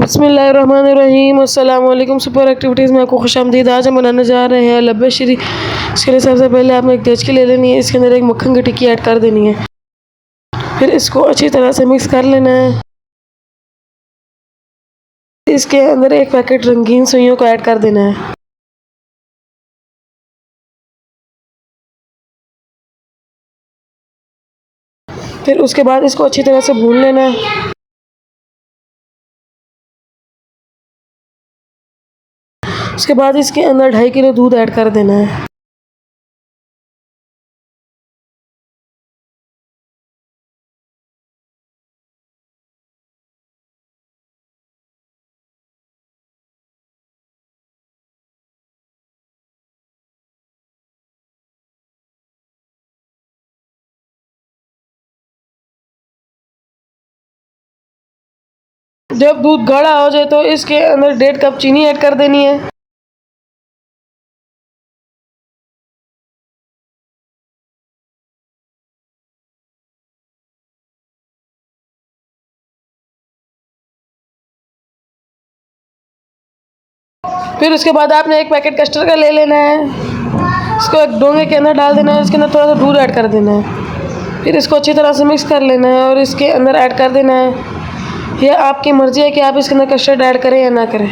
बिस्मिल्लाहिर्रहमानिर्रहीम। अस्सलाम वालेकुम। सुपर एक्टिविटीज़ में आपको खुशामदीद। आज हम बनाने जा रहे हैं लब्बे श्री। इसके लिए सबसे पहले आपने एक देचकी ले लेनी है, इसके अंदर एक मक्खन की टिक्की ऐड कर देनी है। फिर इसको अच्छी तरह से मिक्स कर लेना है। इसके अंदर एक पैकेट रंगीन सुइयों को ऐड कर देना है। फिर उसके बाद इसको अच्छी तरह से भून लेना है। उसके बाद इसके अंदर 2.5 किलो दूध ऐड कर देना है। जब दूध गाढ़ा हो जाए तो इसके अंदर 1.5 कप चीनी ऐड कर देनी है। फिर उसके बाद आपने एक पैकेट कस्टर्ड का ले लेना है। इसको एक डोंगे के अंदर डाल देना है। इसके अंदर थोड़ा सा दूध ऐड कर देना है। फिर इसको अच्छी तरह से मिक्स कर लेना है और इसके अंदर ऐड कर देना है। यह आपकी मर्ज़ी है कि आप इसके अंदर कस्टर्ड ऐड करें या ना करें।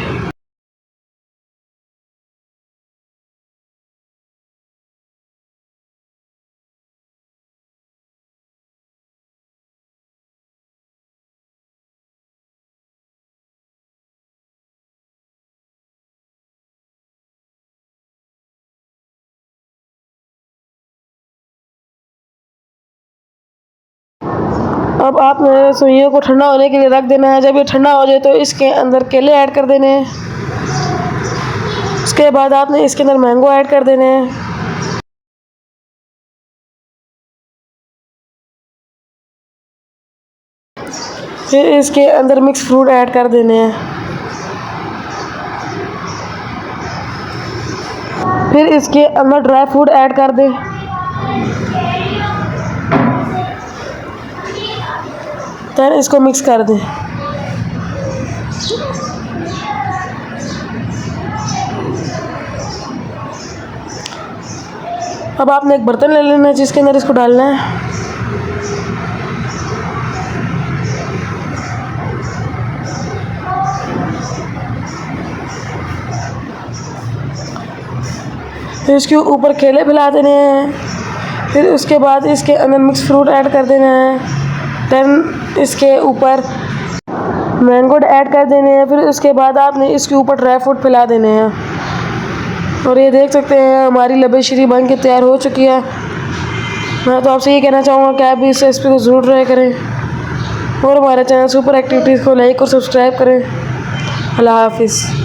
अब आपने सुइयों को ठंडा होने के लिए रख देना है। जब ये ठंडा हो जाए तो इसके अंदर केले ऐड कर देने हैं। उसके बाद आपने इसके अंदर मैंगो ऐड कर देने हैं। फिर इसके अंदर मिक्स फ्रूट ऐड कर देने हैं। फिर इसके अंदर ड्राई फ्रूट ऐड कर दें। फिर इसको मिक्स कर दें। अब आपने एक बर्तन ले लेना है जिसके अंदर इसको डालना है। फिर इसके ऊपर केले फैला देने हैं। फिर उसके बाद इसके अंदर मिक्स फ्रूट ऐड कर देना है। देन इसके ऊपर मैंगो ऐड कर देने हैं। फिर उसके बाद आपने इसके ऊपर ड्राई फ्रूट फैला देने हैं। और ये देख सकते हैं हमारी लब्बे श्री बन के तैयार हो चुकी है। मैं तो आपसे ये कहना चाहूँगा कि आप भी इस रेसिपी को ज़रूर ट्राई करें और हमारे चैनल सुपर एक्टिविटीज़ को लाइक और सब्सक्राइब करें। अल्लाह हाफिज़।